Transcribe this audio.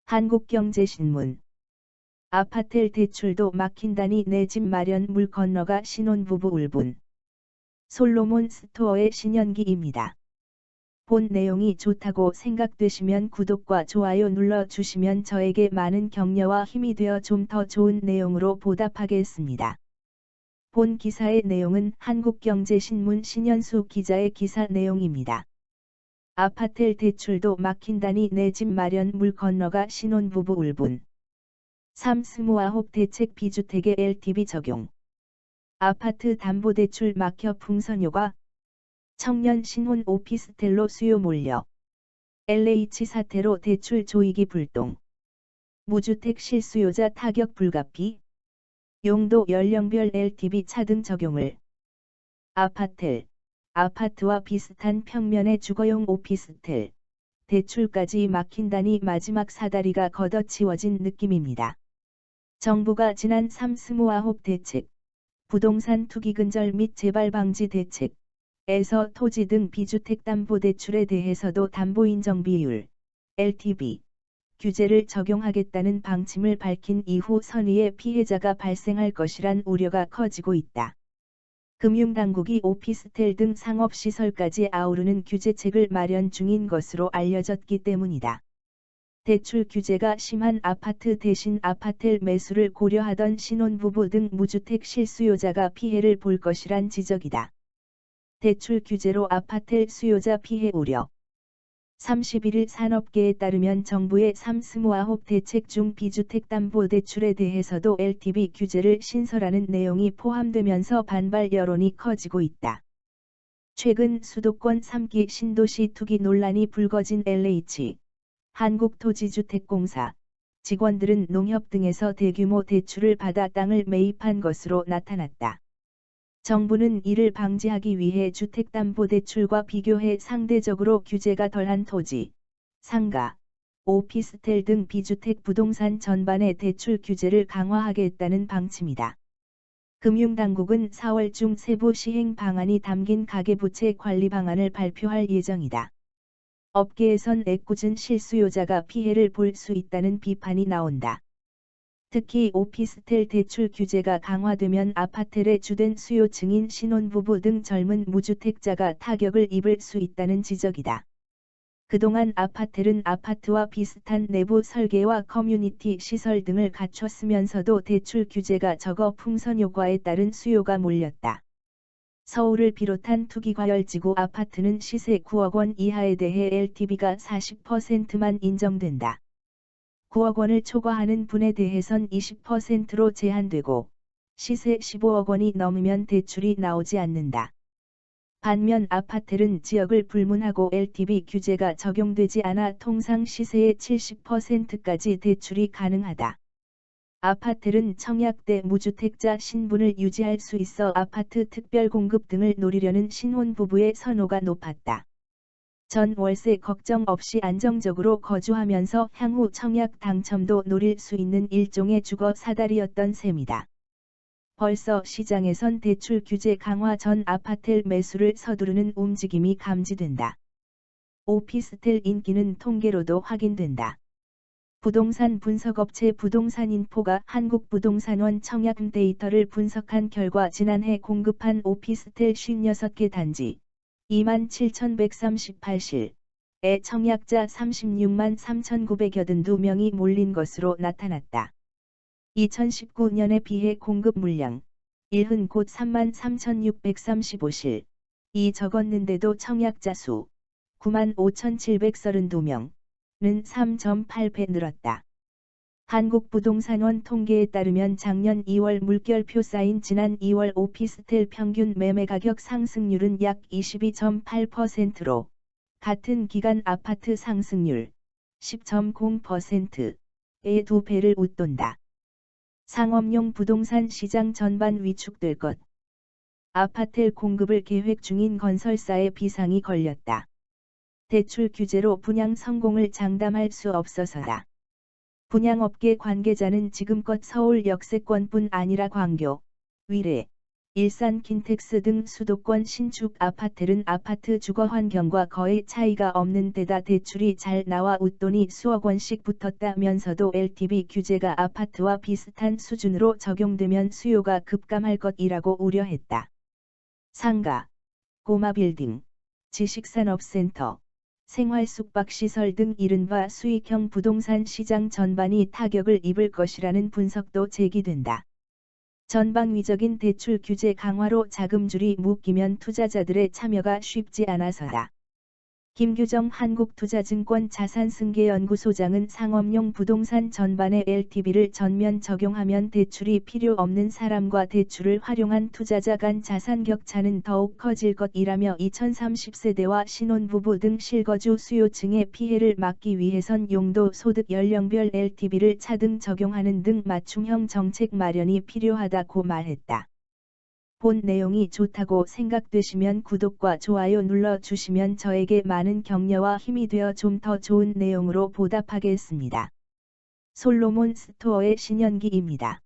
한국경제신문. 아파텔 대출도 막힌다니 내 집 마련 물 건너가 신혼부부 울분. 솔로몬 스토어의 신현기입니다. 본 내용이 좋다고 생각되시면 구독과 좋아요 눌러주시면 저에게 많은 격려와 힘이 되어 좀 더 좋은 내용으로 보답하겠습니다. 본 기사의 내용은 한국경제신문 신현수 기자의 기사 내용입니다. 아파텔 대출도 막힌다니 내 집 마련 물 건너가 신혼부부 울분. 329 대책 비주택의 LTV 적용. 아파트 담보대출 막혀 풍선효과. 청년 신혼 오피스텔로 수요 몰려. LH 사태로 대출 조이기 불똥. 무주택 실수요자 타격 불가피. 용도 연령별 LTV 차등 적용을. 아파텔. 아파트와 비슷한 평면의 주거용 오피스텔. 대출까지 막힌다니 마지막 사다리가 걷어치워진 느낌입니다. 정부가 지난 329 대책, 부동산 투기 근절 및 재발 방지 대책에서 토지 등 비주택 담보대출에 대해서도 담보인정 비율, LTV, 규제를 적용하겠다는 방침을 밝힌 이후 선의의 피해자가 발생할 것이란 우려가 커지고 있다. 금융당국이 오피스텔 등 상업시설까지 아우르는 규제책을 마련 중인 것으로 알려졌기 때문이다. 대출 규제가 심한 아파트 대신 아파텔 매수를 고려하던 신혼부부 등 무주택 실수요자가 피해를 볼 것이란 지적이다. 대출 규제로 아파텔 수요자 피해 우려. 31일 산업계에 따르면 정부의 329 대책 중 비주택담보대출에 대해서도 LTV 규제를 신설하는 내용이 포함되면서 반발 여론이 커지고 있다. 최근 수도권 3기 신도시 투기 논란이 불거진 LH, 한국토지주택공사, 직원들은 농협 등에서 대규모 대출을 받아 땅을 매입한 것으로 나타났다. 정부는 이를 방지하기 위해 주택담보대출과 비교해 상대적으로 규제가 덜한 토지, 상가, 오피스텔 등 비주택 부동산 전반의 대출 규제를 강화하겠다는 방침이다. 금융당국은 4월 중 세부 시행 방안이 담긴 가계부채 관리 방안을 발표할 예정이다. 업계에선 애꿎은 실수요자가 피해를 볼 수 있다는 비판이 나온다. 특히 오피스텔 대출 규제가 강화되면 아파텔의 주된 수요층인 신혼부부 등 젊은 무주택자가 타격을 입을 수 있다는 지적이다. 그동안 아파텔은 아파트와 비슷한 내부 설계와 커뮤니티 시설 등을 갖췄으면서도 대출 규제가 적어 풍선 효과에 따른 수요가 몰렸다. 서울을 비롯한 투기과열지구 아파트는 시세 9억 원 이하에 대해 LTV가 40%만 인정된다. 9억 원을 초과하는 분에 대해선 20%로 제한되고 시세 15억 원이 넘으면 대출이 나오지 않는다. 반면 아파텔은 지역을 불문하고 LTV 규제가 적용되지 않아 통상 시세의 70%까지 대출이 가능하다. 아파텔은 청약대 무주택자 신분을 유지할 수 있어 아파트 특별 공급 등을 노리려는 신혼부부의 선호가 높았다. 전 월세 걱정 없이 안정적으로 거주하면서 향후 청약 당첨도 노릴 수 있는 일종의 주거 사다리였던 셈이다. 벌써 시장에선 대출 규제 강화 전 아파텔 매수를 서두르는 움직임이 감지된다. 오피스텔 인기는 통계로도 확인된다. 부동산 분석업체 부동산인포가 한국부동산원 청약 데이터를 분석한 결과 지난해 공급한 오피스텔 56개 단지 27,138실에 청약자 36만 3,982명이 몰린 것으로 나타났다. 2019년에 비해 공급 물량 1흔 곧 3만 3,635실이 적었는데도 청약자 수 9만 5,732명은 3.8배 늘었다. 한국부동산원 통계에 따르면 작년 2월 물결표 쌓인 지난 2월 오피스텔 평균 매매가격 상승률은 약 22.8%로 같은 기간 아파트 상승률 10.0%의 2배를 웃돈다. 상업용 부동산 시장 전반 위축될 것. 아파텔 공급을 계획 중인 건설사에 비상이 걸렸다. 대출 규제로 분양 성공을 장담할 수 없어서다. 분양업계 관계자는 지금껏 서울 역세권뿐 아니라 광교, 위례, 일산 킨텍스 등 수도권 신축 아파트는 아파트 주거 환경과 거의 차이가 없는 데다 대출이 잘 나와 웃돈이 수억 원씩 붙었다면서도 LTV 규제가 아파트와 비슷한 수준으로 적용되면 수요가 급감할 것이라고 우려했다. 상가, 고마빌딩, 지식산업센터, 생활숙박시설 등 이른바 수익형 부동산 시장 전반이 타격을 입을 것이라는 분석도 제기된다. 전방위적인 대출 규제 강화로 자금줄이 묶이면 투자자들의 참여가 쉽지 않아서다. 김규정 한국투자증권 자산승계연구소장은 상업용 부동산 전반에 LTV를 전면 적용하면 대출이 필요 없는 사람과 대출을 활용한 투자자 간 자산 격차는 더욱 커질 것이라며 2030세대와 신혼부부 등 실거주 수요층의 피해를 막기 위해선 용도 소득 연령별 LTV를 차등 적용하는 등 맞춤형 정책 마련이 필요하다고 말했다. 본 내용이 좋다고 생각되시면 구독과 좋아요 눌러주시면 저에게 많은 격려와 힘이 되어 좀 더 좋은 내용으로 보답하겠습니다. 솔로몬 스토어의 신현기입니다.